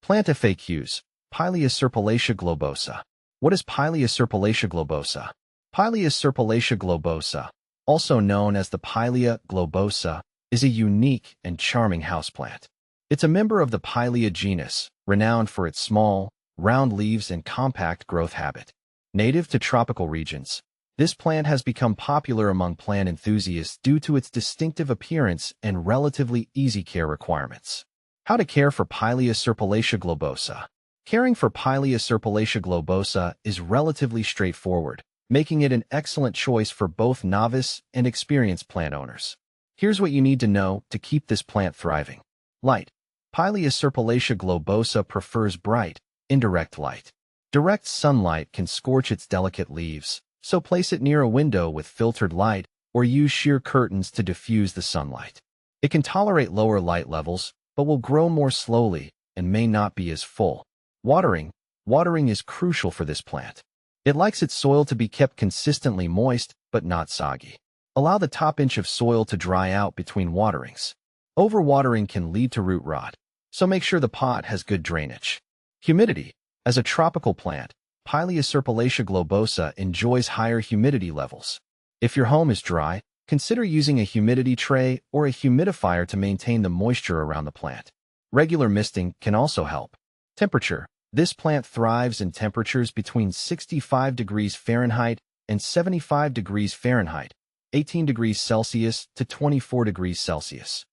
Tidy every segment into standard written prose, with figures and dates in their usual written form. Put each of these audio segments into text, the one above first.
Plant FAQs. Pilea Serpyllacea globosa. What is Pilea Serpyllacea globosa? Pilea Serpyllacea globosa, also known as the Pilea globosa, is a unique and charming houseplant. It's a member of the Pilea genus, renowned for its small, round leaves and compact growth habit. Native to tropical regions, this plant has become popular among plant enthusiasts due to its distinctive appearance and relatively easy care requirements. How to care for Pilea Serpyllacea globosa. Caring for Pilea Serpyllacea globosa is relatively straightforward, making it an excellent choice for both novice and experienced plant owners. Here's what you need to know to keep this plant thriving. Light. Pilea Serpyllacea globosa prefers bright, indirect light. Direct sunlight can scorch its delicate leaves, so place it near a window with filtered light or use sheer curtains to diffuse the sunlight. It can tolerate lower light levels, but will grow more slowly and may not be as full. Watering. Watering is crucial for this plant. It likes its soil to be kept consistently moist, but not soggy. Allow the top inch of soil to dry out between waterings. Overwatering can lead to root rot, so make sure the pot has good drainage. Humidity. As a tropical plant, Pilea Serpyllacea globosa enjoys higher humidity levels. If your home is dry, consider using a humidity tray or a humidifier to maintain the moisture around the plant. Regular misting can also help. Temperature. This plant thrives in temperatures between 65 degrees Fahrenheit and 75 degrees Fahrenheit, 18 degrees Celsius to 24 degrees Celsius.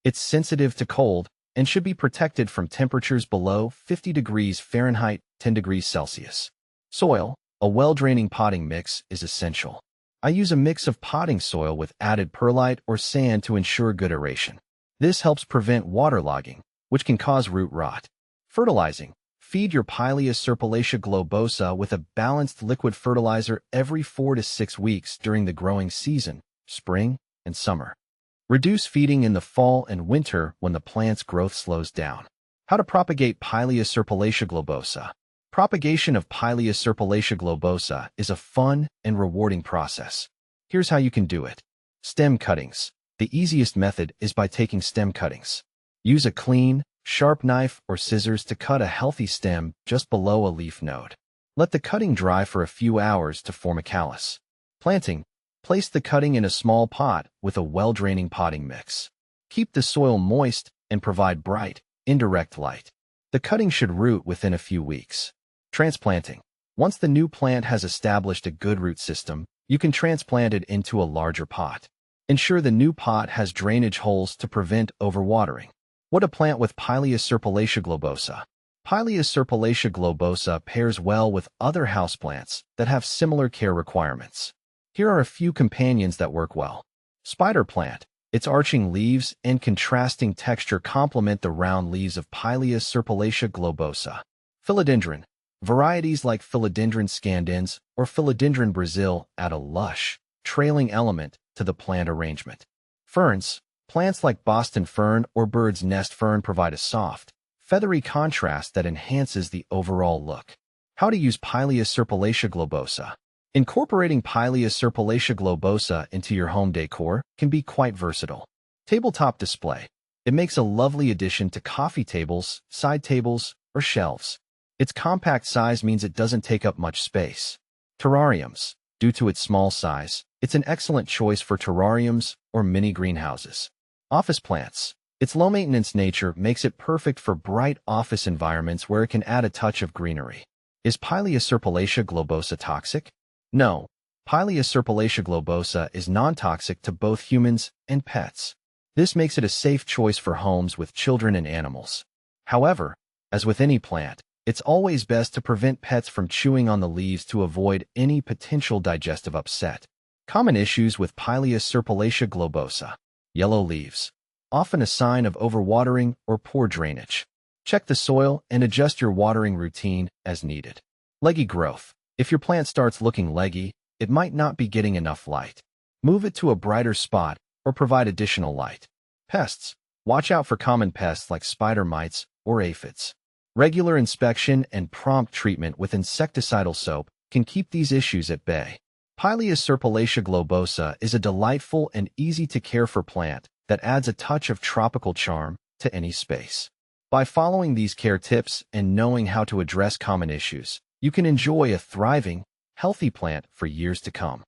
It's sensitive to cold and should be protected from temperatures below 50 degrees Fahrenheit, 10 degrees Celsius. Soil. A well-draining potting mix is essential. I use a mix of potting soil with added perlite or sand to ensure good aeration. This helps prevent waterlogging, which can cause root rot. Fertilizing. Feed your Pilea Serpyllacea globosa with a balanced liquid fertilizer every 4 to 6 weeks during the growing season, spring and summer. Reduce feeding in the fall and winter when the plant's growth slows down. How to propagate Pilea Serpyllacea globosa. Propagation of Pilea Serpyllacea globosa is a fun and rewarding process. Here's how you can do it. Stem cuttings. The easiest method is by taking stem cuttings. Use a clean, sharp knife or scissors to cut a healthy stem just below a leaf node. Let the cutting dry for a few hours to form a callus. Planting. Place the cutting in a small pot with a well-draining potting mix. Keep the soil moist and provide bright, indirect light. The cutting should root within a few weeks. Transplanting. Once the new plant has established a good root system, you can transplant it into a larger pot. Ensure the new pot has drainage holes to prevent overwatering. What to plant with Pilea Serpyllacea globosa. Pilea Serpyllacea globosa pairs well with other houseplants that have similar care requirements. Here are a few companions that work well. Spider plant. Its arching leaves and contrasting texture complement the round leaves of Pilea Serpyllacea globosa. Philodendron. Varieties like Philodendron scandens or Philodendron Brazil add a lush, trailing element to the plant arrangement. Ferns. Plants like Boston fern or bird's nest fern provide a soft, feathery contrast that enhances the overall look. How to use Pilea Serpyllacea globosa. Incorporating Pilea Serpyllacea globosa into your home decor can be quite versatile. Tabletop display. It makes a lovely addition to coffee tables, side tables, or shelves. Its compact size means it doesn't take up much space. Terrariums. Due to its small size, it's an excellent choice for terrariums or mini greenhouses. Office plants. Its low-maintenance nature makes it perfect for bright office environments where it can add a touch of greenery. Is Pilea Serpyllacea globosa toxic? No. Pilea Serpyllacea globosa is non-toxic to both humans and pets. This makes it a safe choice for homes with children and animals. However, as with any plant, it's always best to prevent pets from chewing on the leaves to avoid any potential digestive upset. Common issues with Pilea Serpyllacea globosa. Yellow leaves. Often a sign of overwatering or poor drainage. Check the soil and adjust your watering routine as needed. Leggy growth. If your plant starts looking leggy, it might not be getting enough light. Move it to a brighter spot or provide additional light. Pests. Watch out for common pests like spider mites or aphids. Regular inspection and prompt treatment with insecticidal soap can keep these issues at bay. Pilea Serpyllacea globosa is a delightful and easy-to-care-for plant that adds a touch of tropical charm to any space. By following these care tips and knowing how to address common issues, you can enjoy a thriving, healthy plant for years to come.